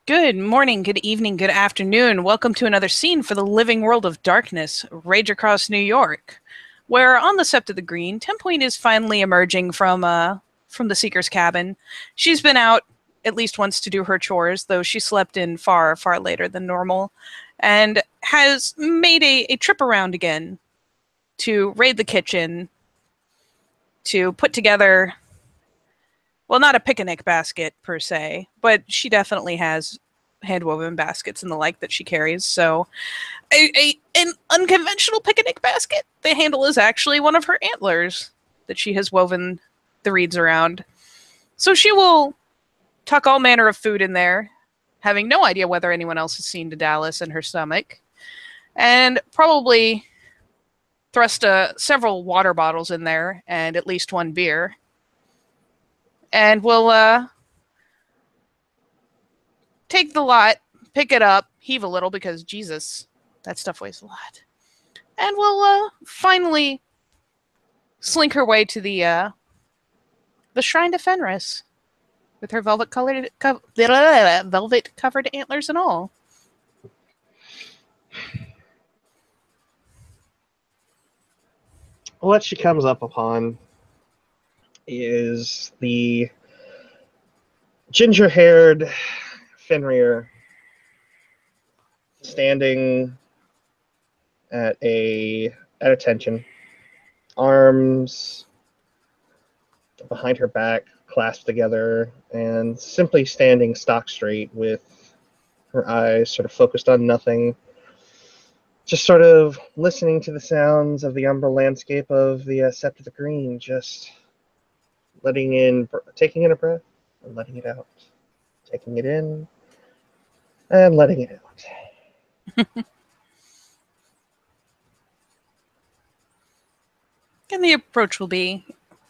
Good morning, good evening, good afternoon. Welcome to another scene for the living world of darkness, Rage Across New York, where on the Sept of the Green, Tenpoint is finally emerging from the Seeker's cabin. She's been out at least once to do her chores, though she slept in far, far later than normal, and has made a trip around again to raid the kitchen, to put together, well, not a picnic basket per se, but she definitely has hand-woven baskets and the like that she carries. So an unconventional picnic basket. The handle is actually one of her antlers that she has woven the reeds around. So she will tuck all manner of food in there, having no idea whether anyone else has seen Dallas in her stomach, and probably thrust several water bottles in there and at least one beer. And will take the lot, pick it up, heave a little because Jesus, that stuff weighs a lot, and will finally slink her way to the shrine to Fenris with her velvet covered antlers and all. What she comes up upon is the ginger-haired Fenrir standing at attention, arms behind her back, clasped together, and simply standing stock straight with her eyes sort of focused on nothing, just sort of listening to the sounds of the umbral landscape of the Sept of the Green, just taking in a breath and letting it out, taking it in and letting it out. And the approach will be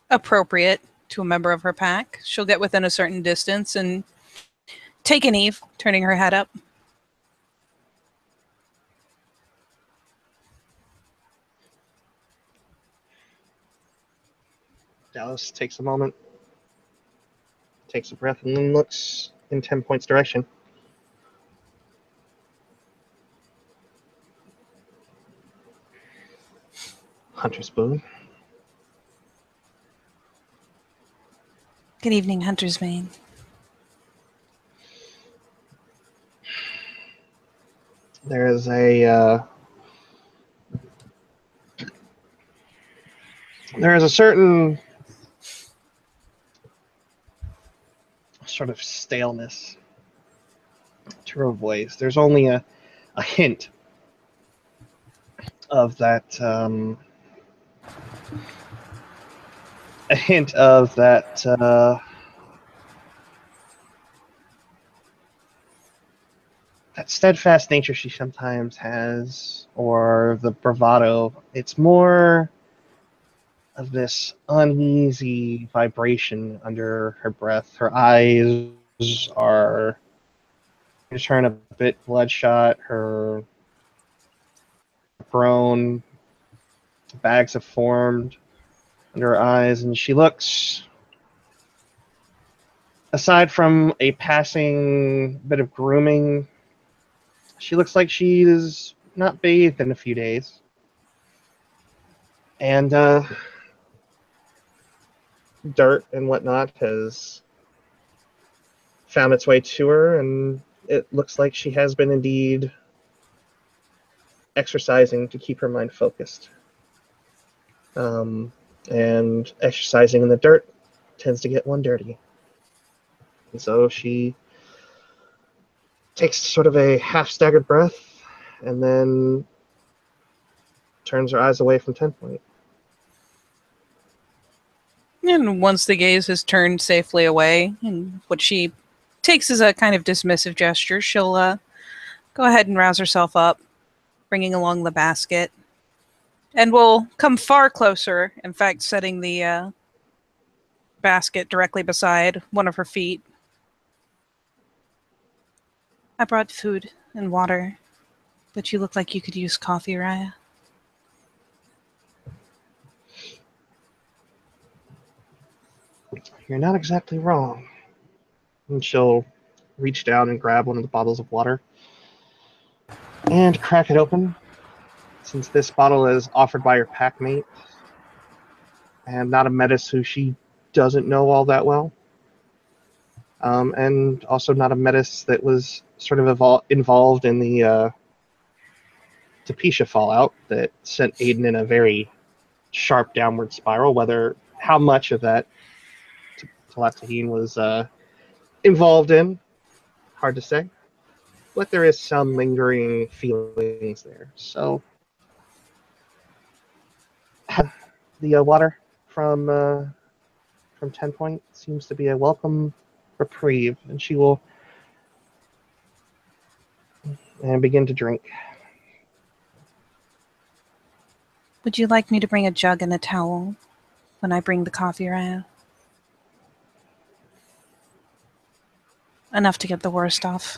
appropriate to a member of her pack. She'll get within a certain distance and take an Eve, turning her head up. Dallas takes a moment, takes a breath, and then looks in Tenpoint's direction. Hunter's Boon. Good evening, Hunter's Mane. There is a certain sort of staleness to her voice. There's only a hint of that that steadfast nature she sometimes has, or the bravado. It's more of this uneasy vibration under her breath. Her eyes are turn a bit bloodshot. Her grown bags have formed under her eyes, and she looks, aside from a passing bit of grooming, she looks like she's not bathed in a few days. And dirt and whatnot has found its way to her, and it looks like she has been indeed exercising to keep her mind focused. And exercising in the dirt tends to get one dirty. And so she takes sort of a half-staggered breath and then turns her eyes away from Tenpoint. And once the gaze has turned safely away, and what she takes as a kind of dismissive gesture, she'll go ahead and rouse herself up, bringing along the basket, and will come far closer, in fact, setting the basket directly beside one of her feet. I brought food and water, but you look like you could use coffee, Raya. You're not exactly wrong. And she'll reach down and grab one of the bottles of water and crack it open. Since this bottle is offered by her packmate and not a Metis who she doesn't know all that well, and also not a Metis that was sort of involved in the Tapisha fallout that sent Aiden in a very sharp downward spiral. Whether how much of that Talatahine was involved in, hard to say, but there is some lingering feelings there. So the water from 10 Point seems to be a welcome reprieve, and she will begin to drink. Would you like me to bring a jug and a towel when I bring the coffee around? Enough to get the worst off.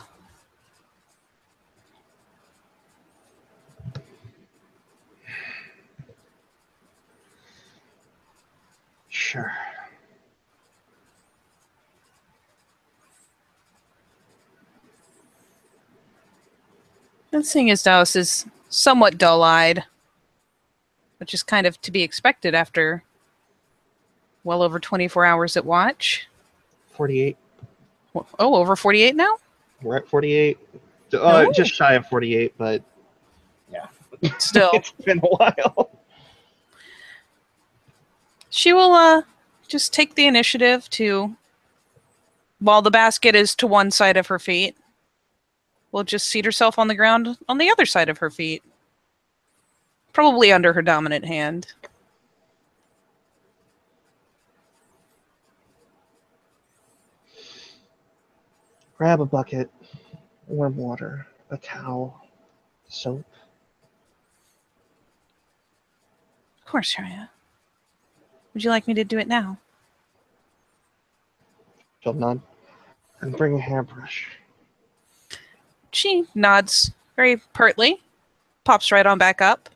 Sure. And seeing as Dallas is somewhat dull-eyed, which is kind of to be expected after well over 24 hours at watch. 48. Oh, over 48 now? We're at 48. Just shy of 48, but yeah. Still. It's been a while. She will just take the initiative to, while the basket is to one side of her feet, will just seat herself on the ground on the other side of her feet. Probably under her dominant hand. Grab a bucket, warm water, a towel, soap. Of course, Shreya. Would you like me to do it now? She'll nod. And bring a hairbrush. She nods very pertly, pops right on back up,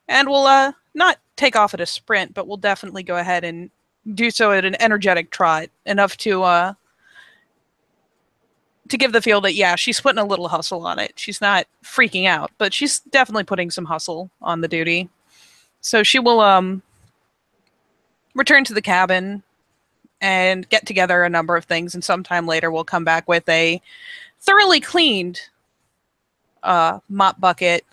and will not take off at a sprint, but will definitely go ahead and do so at an energetic trot, enough to give the feel that, yeah, she's putting a little hustle on it. She's not freaking out, but she's definitely putting some hustle on the duty. So she will return to the cabin and get together a number of things, and sometime later we'll come back with a thoroughly cleaned mop bucket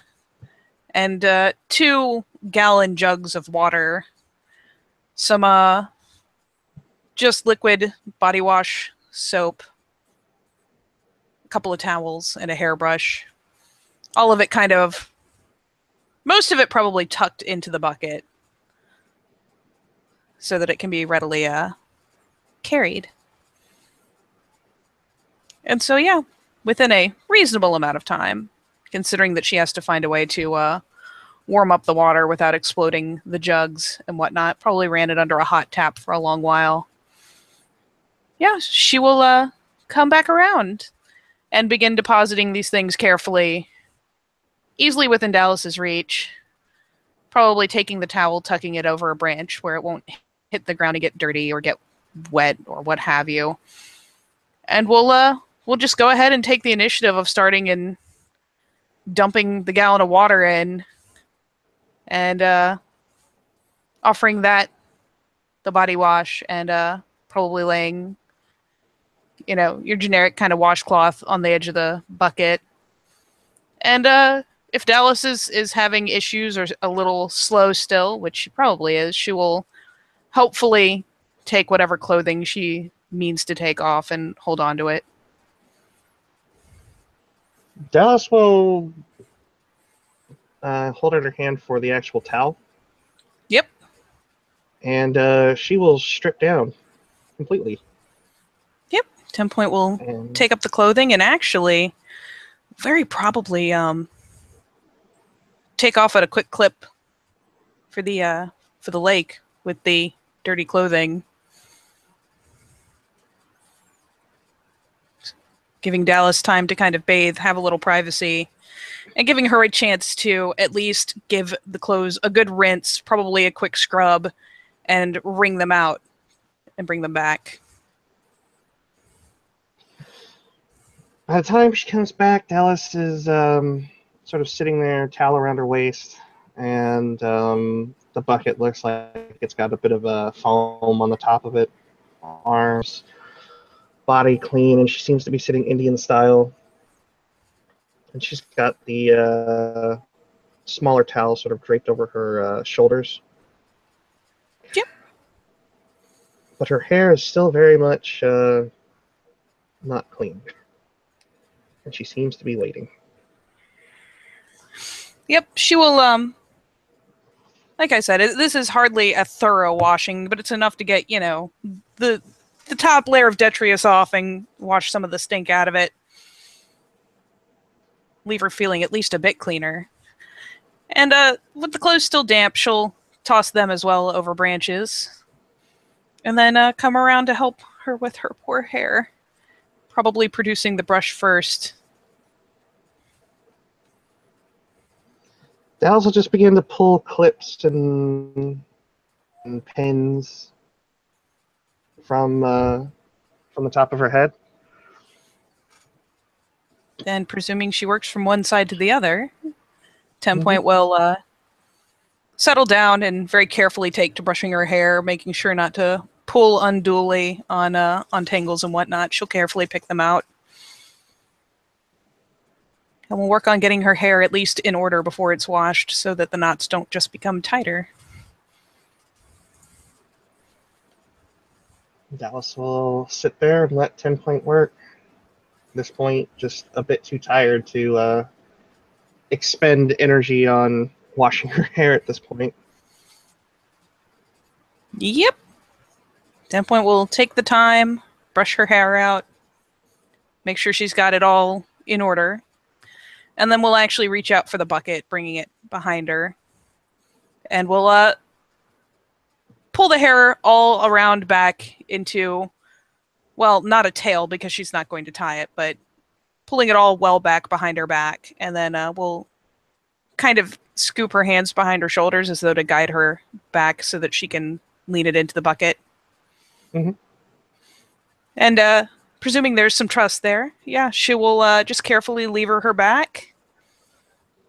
and 2-gallon jugs of water, some just liquid body wash, soap, a couple of towels, and a hairbrush. All of it most of it probably tucked into the bucket so that it can be readily carried. And so, yeah, within a reasonable amount of time, considering that she has to find a way to warm up the water without exploding the jugs and whatnot, probably ran it under a hot tap for a long while. Yeah, she will come back around and begin depositing these things carefully, easily within Dallas's reach, probably taking the towel, tucking it over a branch where it won't hit the ground and get dirty or get wet or what have you. And we'll just go ahead and take the initiative of starting and dumping the gallon of water in and offering that the body wash and probably laying, your generic kind of washcloth on the edge of the bucket. And if Dallas is having issues or a little slow still, which she probably is, she will hopefully take whatever clothing she means to take off and hold on to it. Dallas will hold out her hand for the actual towel. Yep. And she will strip down completely. Yep. 10 Point will take up the clothing and actually very probably take off at a quick clip for the lake with the dirty clothing, giving Dallas time to kind of bathe, have a little privacy, and giving her a chance to at least give the clothes a good rinse, probably a quick scrub, and wring them out and bring them back. By the time she comes back, Dallas is sort of sitting there, towel around her waist, and the bucket looks like it's got a bit of a foam on the top of it. Arms, body clean, and she seems to be sitting Indian style. And she's got the smaller towel sort of draped over her shoulders. Yep. But her hair is still very much not clean. And she seems to be waiting. Yep, she will, like I said, this is hardly a thorough washing, but it's enough to get, the top layer of detritus off and wash some of the stink out of it. Leave her feeling at least a bit cleaner. And with the clothes still damp, she'll toss them as well over branches. And then come around to help her with her poor hair. Probably producing the brush first. Dallas will just begin to pull clips and pins from the top of her head. Then, presuming she works from one side to the other, 10 Point will settle down and very carefully take to brushing her hair, making sure not to pull unduly on tangles and whatnot. She'll carefully pick them out. And we'll work on getting her hair at least in order before it's washed so that the knots don't just become tighter. Dallas will sit there and let 10 Point work. At this point, just a bit too tired to expend energy on washing her hair at this point. Yep. 10 Point will take the time, brush her hair out, make sure she's got it all in order. And then we'll actually reach out for the bucket, bringing it behind her. And we'll pull the hair all around back into, well, not a tail because she's not going to tie it, but pulling it all well back behind her back. And then we'll kind of scoop her hands behind her shoulders as though to guide her back so that she can lean it into the bucket. Mm-hmm. And presuming there's some trust there, yeah, she will just carefully lever her back,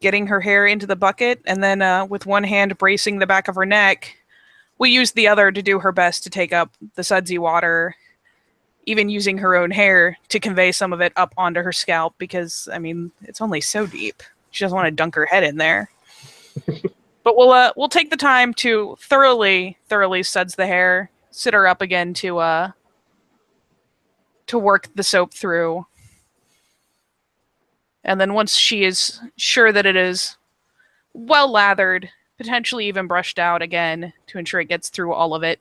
getting her hair into the bucket, and then with one hand bracing the back of her neck, we'll use the other to do her best to take up the sudsy water, even using her own hair to convey some of it up onto her scalp because, I mean, it's only so deep. She doesn't want to dunk her head in there. But we'll take the time to thoroughly suds the hair, sit her up again to work the soap through. And then once she is sure that it is well lathered, potentially even brushed out again to ensure it gets through all of it,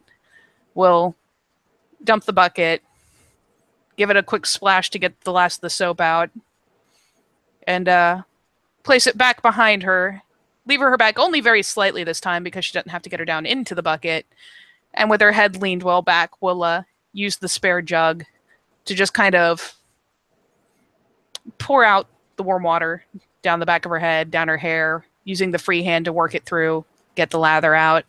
we'll dump the bucket, give it a quick splash to get the last of the soap out, and place it back behind her. Lever her back only very slightly this time because she doesn't have to get her down into the bucket. And with her head leaned well back, we'll use the spare jug to just kind of pour out the warm water down the back of her head, down her hair, using the free hand to work it through, get the lather out.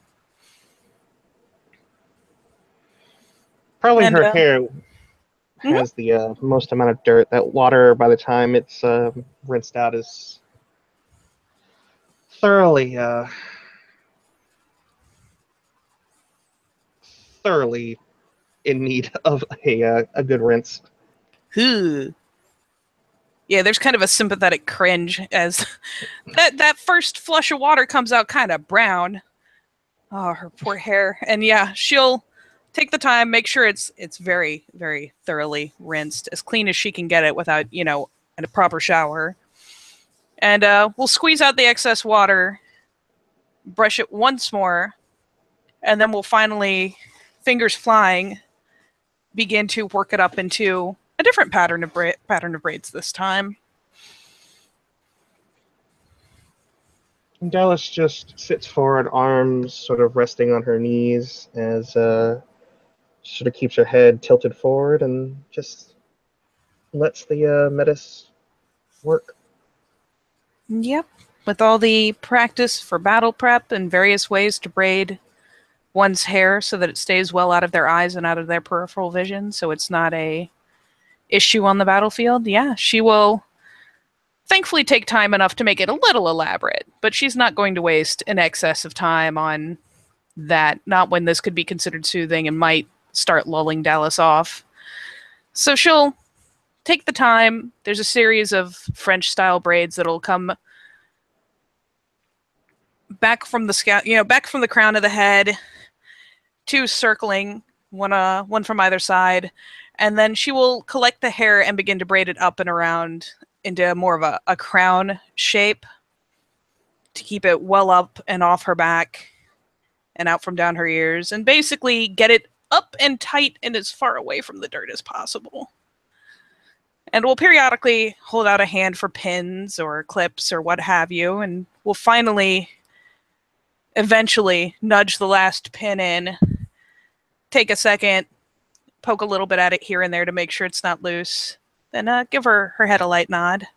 Probably her hair has the most amount of dirt. That water, by the time it's rinsed out, is thoroughly in need of a good rinse. Yeah, there's kind of a sympathetic cringe as that first flush of water comes out kind of brown. Oh, her poor hair. And yeah, she'll take the time, make sure it's very, very thoroughly rinsed, as clean as she can get it without, a proper shower. And we'll squeeze out the excess water, brush it once more, and then we'll finally, fingers flying, begin to work it up into a different pattern of braids this time. And Dallas just sits forward, arms sort of resting on her knees, as sort of keeps her head tilted forward and just lets the metis work. Yep. With all the practice for battle prep and various ways to braid one's hair so that it stays well out of their eyes and out of their peripheral vision, so it's not a issue on the battlefield, yeah, she will thankfully take time enough to make it a little elaborate, but she's not going to waste an excess of time on that, not when this could be considered soothing and might start lulling Dallas off. So she'll take the time. There's a series of French style braids that'll come back from the scalp, back from the crown of the head, two circling, one from either side, and then she will collect the hair and begin to braid it up and around into more of a crown shape to keep it well up and off her back and out from down her ears, and basically get it up and tight and as far away from the dirt as possible. And we'll periodically hold out a hand for pins or clips or what have you, and we'll finally, eventually, nudge the last pin in, take a second, poke a little bit at it here and there to make sure it's not loose, then give her head a light nod,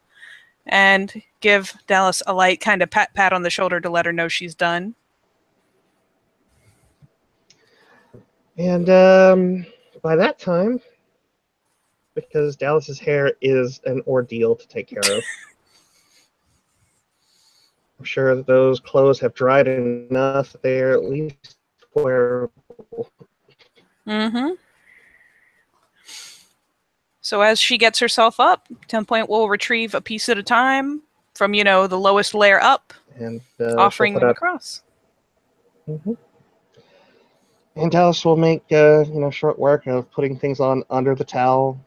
and give Dallas a light kind of pat on the shoulder to let her know she's done. And by that time, because Dallas's hair is an ordeal to take care of, I'm sure that those clothes have dried enough that they're at least wearable. Mm-hmm. So as she gets herself up, 10 Point will retrieve a piece at a time from, the lowest layer up, and offering them across. Mm-hmm. And Dallas will make short work of putting things on under the towel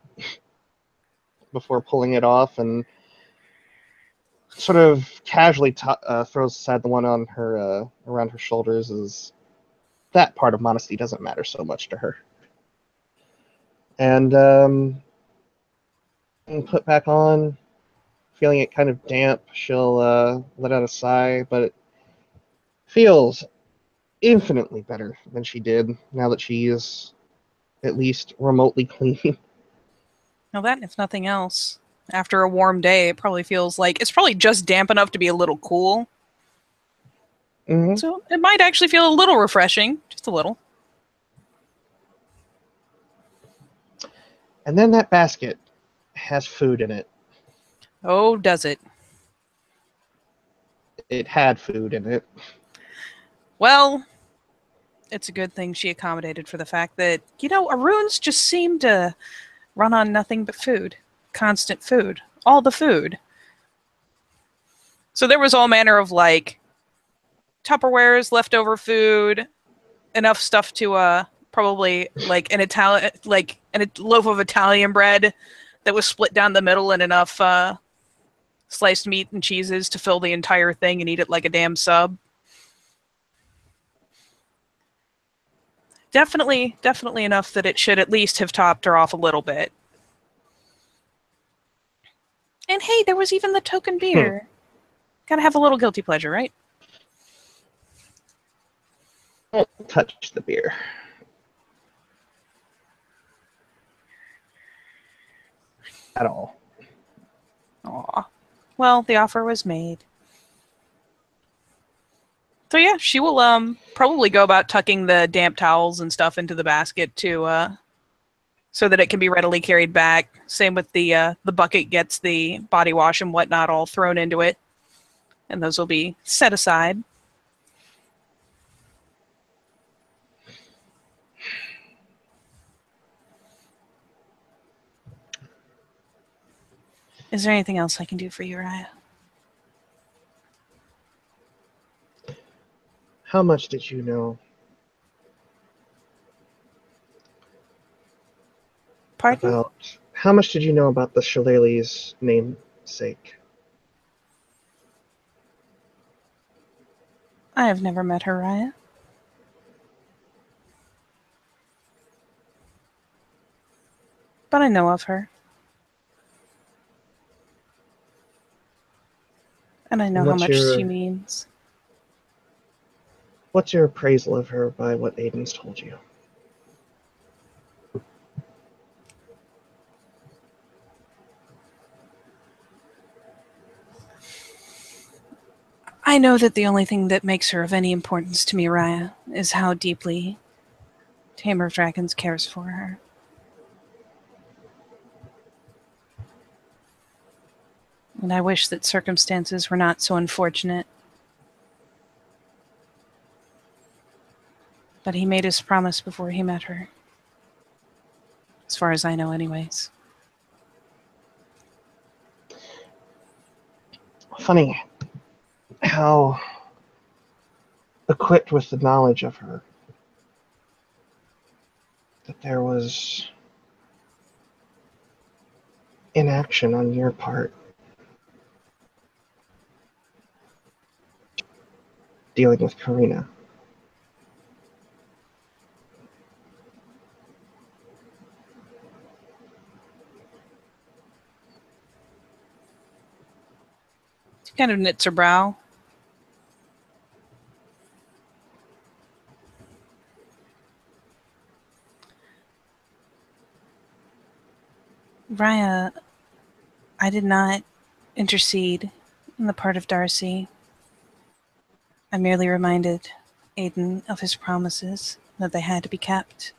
before pulling it off, and sort of casually throws aside the one on her around her shoulders, as that part of modesty doesn't matter so much to her. And put back on, feeling it kind of damp, she'll let out a sigh, but it feels infinitely better than she did now that she is at least remotely clean. Now that, if nothing else, after a warm day, it probably feels like it's probably just damp enough to be a little cool. Mm-hmm. So it might actually feel a little refreshing, just a little. And then that basket has food in it. Oh, does it? It had food in it. Well, it's a good thing she accommodated for the fact that, Aruns just seem to run on nothing but food. Constant food. All the food. So there was all manner of, Tupperwares, leftover food, enough stuff to, probably, a loaf of Italian bread that was split down the middle and enough, sliced meat and cheeses to fill the entire thing and eat it like a damn sub. Definitely enough that it should at least have topped her off a little bit. And hey, there was even the token beer. Gotta have a little guilty pleasure, right? Don't touch the beer. At all. Aw. Well, the offer was made. So yeah, she will probably go about tucking the damp towels and stuff into the basket to so that it can be readily carried back. Same with the bucket gets the body wash and whatnot all thrown into it. And those will be set aside. Is there anything else I can do for you, Raya? How much did you know? Pardon? How much did you know about the Shillelagh's namesake? I have never met her, Raya. But I know of her. And I know how much she means. What's your appraisal of her by what Aiden's told you? I know that the only thing that makes her of any importance to me, Raya, is how deeply Tamer of Dragons cares for her. And I wish that circumstances were not so unfortunate. But he made his promise before he met her. As far as I know, anyways. Funny how equipped with the knowledge of her, that there was inaction on your part dealing with Karina. She kind of knits her brow. Raya, I did not intercede in the part of Darcy. I merely reminded Aiden of his promises, that they had to be kept.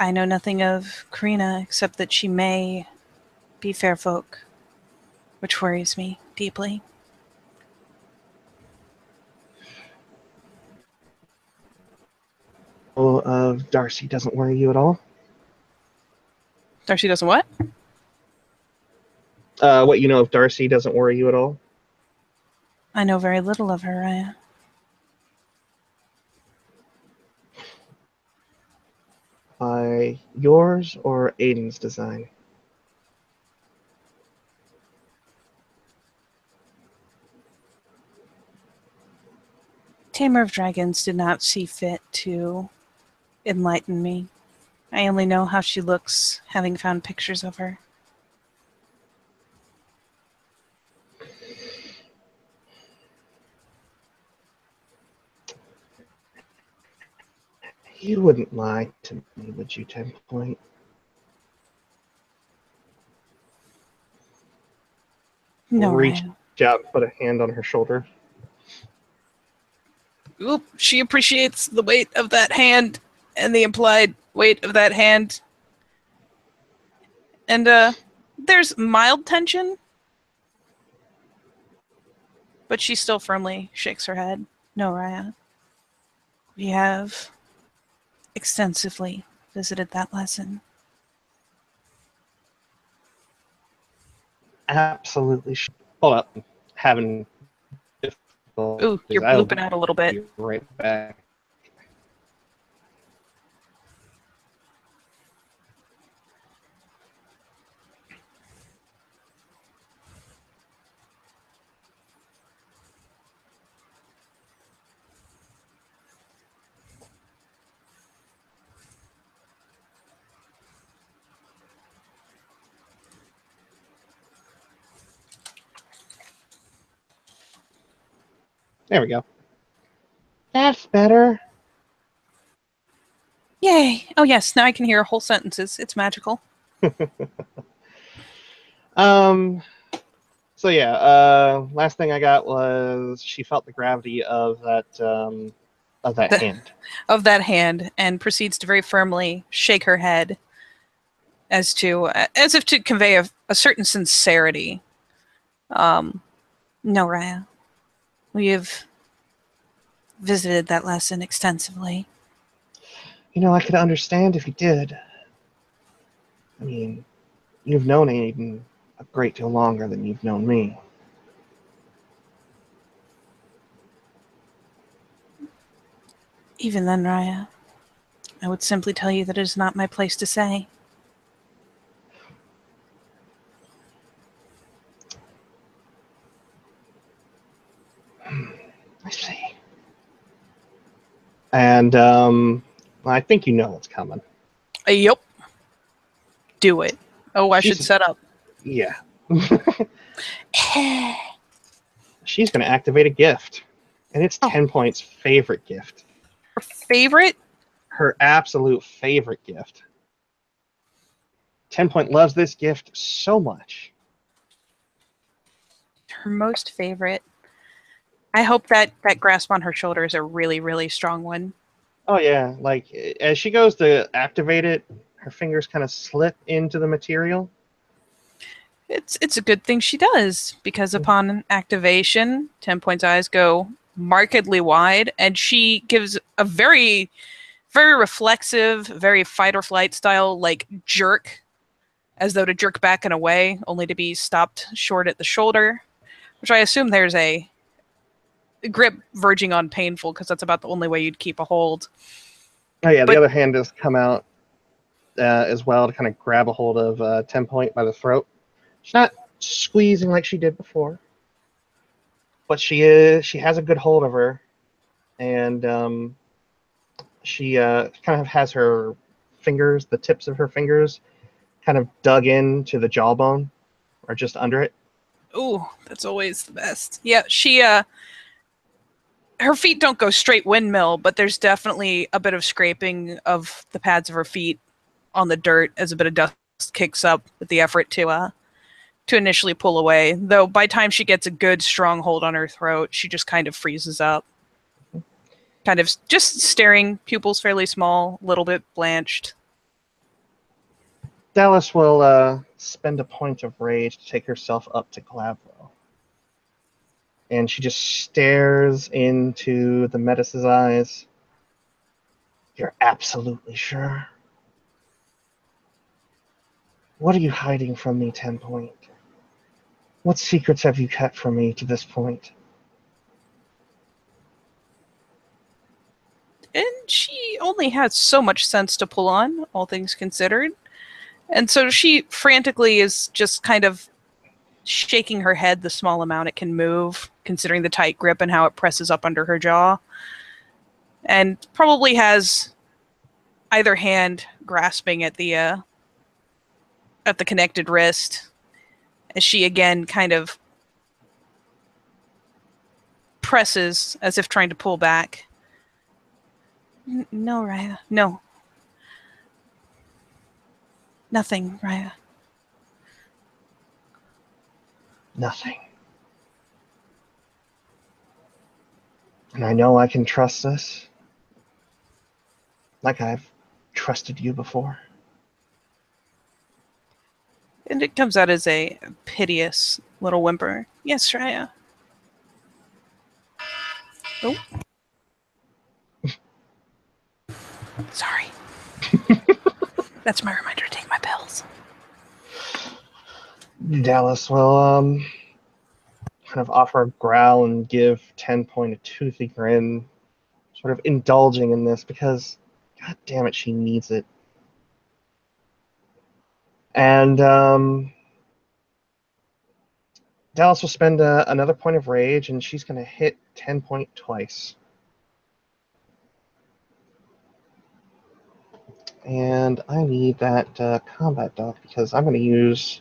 I know nothing of Karina except that she may be fair folk, which worries me deeply. Of Darcy doesn't worry you at all? Darcy doesn't what? What you know of Darcy doesn't worry you at all? I know very little of her, Raya. By yours or Aiden's design? Tamer of Dragons did not see fit to enlighten me. I only know how she looks, having found pictures of her. You wouldn't lie to me, would you, 10 Point? No, Reach Raya. out and put a hand on her shoulder. Oop, she appreciates the weight of that hand and the implied weight of that hand. And there's mild tension, but she still firmly shakes her head. No, Raya. We have extensively visited that lesson. Absolutely. Hold up. Having Ooh, you're I'll blooping out a little bit. be right back. There we go. That's better. Yay! Oh yes, now I can hear whole sentences. It's magical. So yeah, last thing I got was she felt the gravity of that hand. Of that hand, and proceeds to very firmly shake her head as if to convey a certain sincerity. No, Raya. We have visited that lesson extensively. You know, I could understand if you did. I mean, you've known Aiden a great deal longer than you've known me. Even then, Raya, I would simply tell you that it is not my place to say. I see. And I think you know what's coming. Yup. Do it. Oh, I should She's set up. Yeah. She's going to activate a gift. And it's 10 Point's favorite gift. Her favorite? Her absolute favorite gift. 10 Point loves this gift so much. Her most favorite. I hope that grasp on her shoulder is a really, really strong one. Oh, yeah. Like, as she goes to activate it, her fingers kind of slip into the material. It's a good thing she does, because upon activation, 10 Point's eyes go markedly wide, and she gives a very, very reflexive, very fight or flight style, like jerk, as though to jerk back and away, only to be stopped short at the shoulder, which I assume there's a grip verging on painful, because that's about the only way you'd keep a hold. Oh yeah, the But other hand does come out as well to kind of grab a hold of 10 Point by the throat. She's not squeezing like she did before, but she has a good hold of her, and she kind of has her fingers, the tips of her fingers, kind of dug into the jawbone or just under it. ooh, that's always the best. Yeah, she her feet don't go straight windmill, but there's definitely a bit of scraping of the pads of her feet on the dirt as a bit of dust kicks up with the effort to initially pull away. Though by the time she gets a good strong hold on her throat, she just kind of freezes up. Kind of just staring, pupils fairly small, a little bit blanched. Dallas will spend a point of rage to take herself up to Glavro. And she just stares into the Metis's eyes. You're absolutely sure? What are you hiding from me, 10 Point? What secrets have you kept from me to this point? And she only has so much sense to pull on, all things considered. And so she frantically is just kind of shaking her head the small amount it can move, considering the tight grip and how it presses up under her jaw. And probably has either hand grasping at the connected wrist, as she again kind of presses as if trying to pull back. No, Raya. No. Nothing, Raya. Nothing. And I know I can trust this, like I've trusted you before. And it comes out as a piteous little whimper. Yes, Raya. Oh. Sorry. That's my reminder to take my pills. Dallas will kind of offer a growl and give 10 Point a toothy grin, sort of indulging in this because, god damn it, she needs it. And Dallas will spend another point of rage, and she's going to hit 10 Point twice. And I need that combat doc because I'm going to use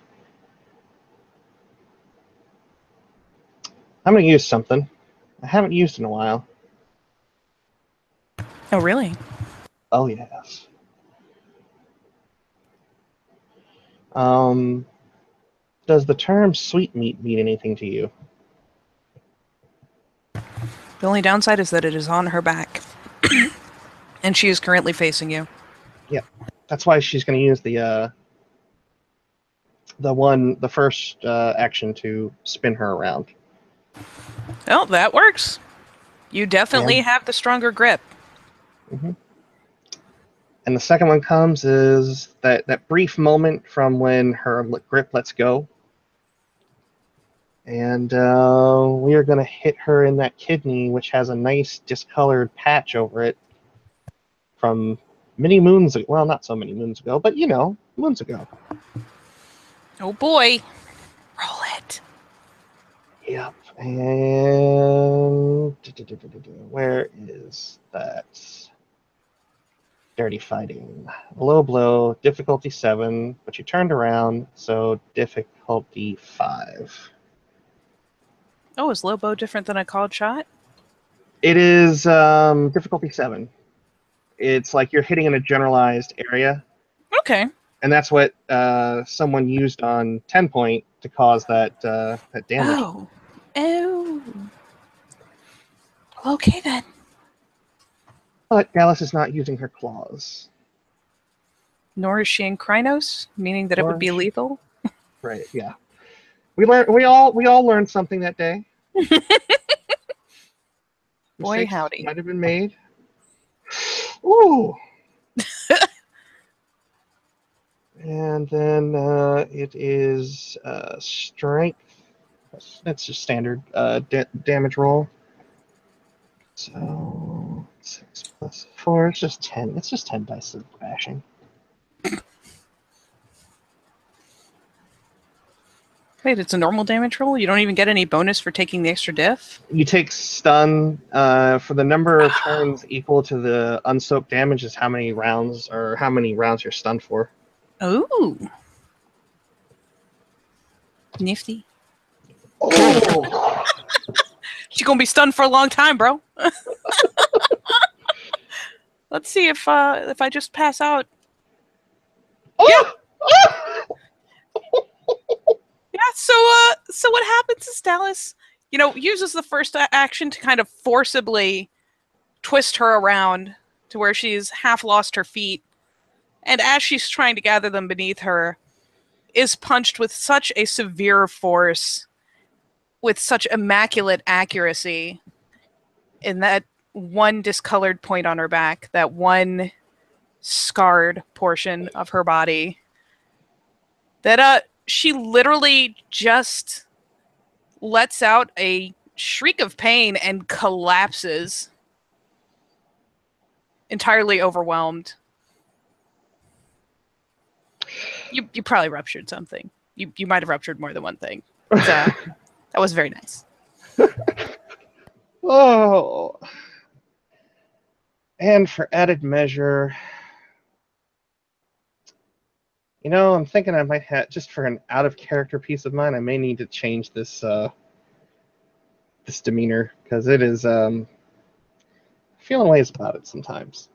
something I haven't used in a while. Oh, really? Oh yes. Does the term sweetmeat mean anything to you? The only downside is that it is on her back. And she is currently facing you. Yep. That's why she's going to use the first action to spin her around. Oh, that works. You definitely have the stronger grip. Mm-hmm. And the second one comes is that brief moment from when her grip lets go. And we are going to hit her in that kidney, which has a nice discolored patch over it from many moons ago. Well, not so many moons ago, but you know, moons ago. Oh boy. Roll it. Yep. And where is that? Dirty fighting. Low blow, difficulty 7, but you turned around, so difficulty 5. Oh, is Lobo different than a called shot? It is difficulty 7. It's like you're hitting in a generalized area. Okay. And that's what someone used on 10 Point to cause that damage. Oh. Oh. Okay then. But Dallas is not using her claws. Nor is she in Krynos, meaning that it would be lethal. Right, yeah. We all learned something that day. Boy, Mistakes howdy. might have been made. Ooh. And then it is strength. That's just standard damage roll. So 6 plus 4. It's just 10. It's just 10 dice of bashing. Wait, it's a normal damage roll? You don't even get any bonus for taking the extra diff? You take stun for the number of turns equal to the unsoaked damage is how many rounds you're stunned for. Ooh. Nifty. Oh. She's gonna be stunned for a long time, bro. Let's see if I just pass out. Oh! Yeah, so what happens is Dallas, uses the first action to kind of forcibly twist her around to where she's half lost her feet, and as she's trying to gather them beneath her, is punched with such a severe force, with such immaculate accuracy, in that one discolored point on her back, that one scarred portion of her body, that she literally just lets out a shriek of pain and collapses, entirely overwhelmed. You probably ruptured something. You might have ruptured more than one thing. But, that was very nice. Oh. And for added measure, I'm thinking I might have, just for an out of character piece of mine, I may need to change this this demeanor, because it is feeling ways about it sometimes.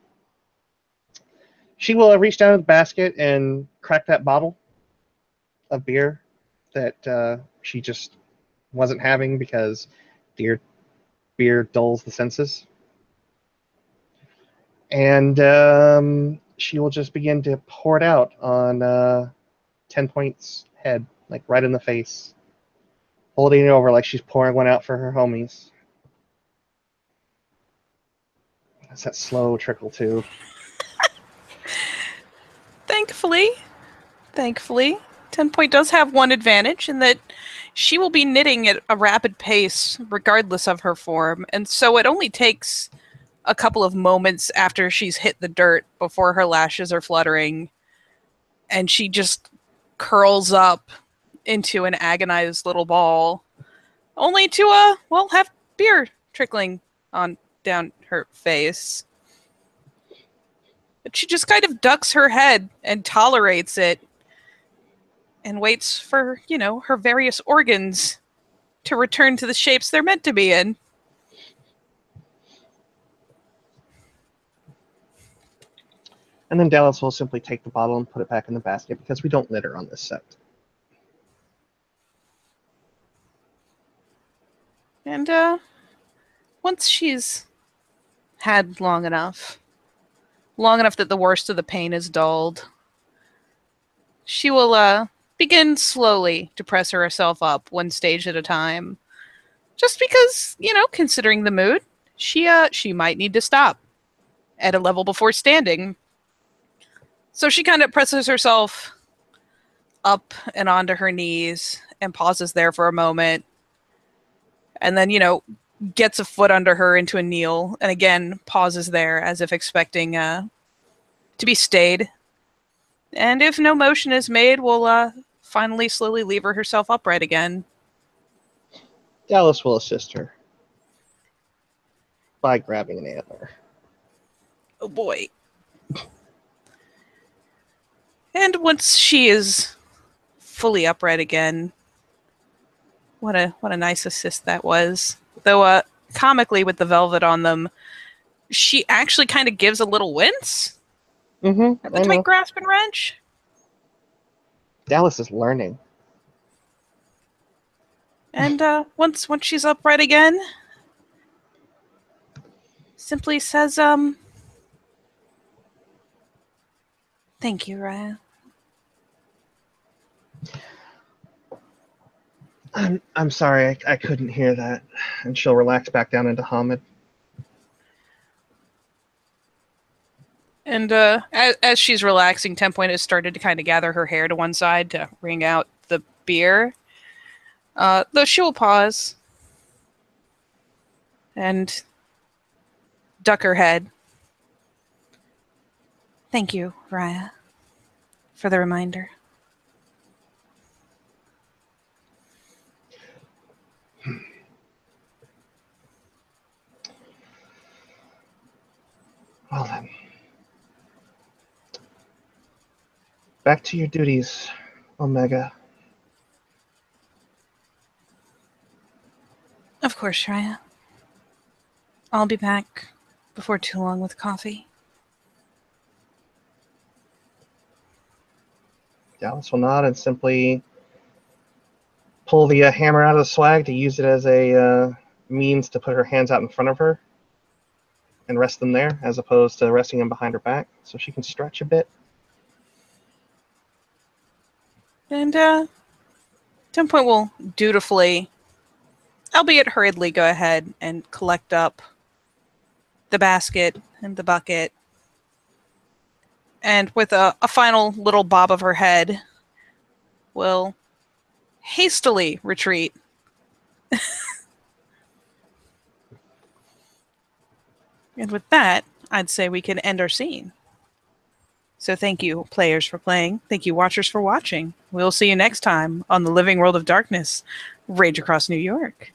She will reach down to the basket and crack that bottle of beer that she just wasn't having because beer dulls the senses. And she will just begin to pour it out on 10 Point's head, like right in the face, holding it over like she's pouring one out for her homies. That's that slow trickle, too. Thankfully, 10 Point does have one advantage in that she will be knitting at a rapid pace regardless of her form, and so it only takes a couple of moments after she's hit the dirt before her lashes are fluttering, and she just curls up into an agonized little ball, only to have beer trickling on down her face. But she just kind of ducks her head and tolerates it and waits for, her various organs to return to the shapes they're meant to be in. And then Dallas will simply take the bottle and put it back in the basket because we don't litter on this set. And once she's had long enough that the worst of the pain is dulled, she will begin slowly to press herself up one stage at a time. Just because, considering the mood, she might need to stop at a level before standing. So she kind of presses herself up and onto her knees and pauses there for a moment. And then, gets a foot under her into a kneel and again pauses there as if expecting to be stayed. And if no motion is made, we'll finally slowly lever herself upright again. Dallas will assist her by grabbing an antler. Oh boy. And once she is fully upright again, what a nice assist that was. Though comically with the velvet on them, she actually kind of gives a little wince at the tight grasp and wrench. Dallas is learning. And once she's upright again, simply says, thank you, Ryan. I'm sorry, I couldn't hear that. And she'll relax back down into Hamid. And as she's relaxing, 10 Point has started to kind of gather her hair to one side to wring out the beer. Though she will pause and duck her head. Thank you, Raya, for the reminder. Well then. Back to your duties, Omega. Of course, Raya. I'll be back before too long with coffee. Dallas will nod and simply pull the hammer out of the swag to use it as a means to put her hands out in front of her and rest them there, as opposed to resting them behind her back, so she can stretch a bit. And 10 Point will dutifully, albeit hurriedly, go ahead and collect up the basket and the bucket. And with a final little bob of her head, will hastily retreat. And with that, I'd say we can end our scene. So thank you, players, for playing. Thank you, watchers, for watching. We'll see you next time on the Living World of Darkness, Rage Across New York.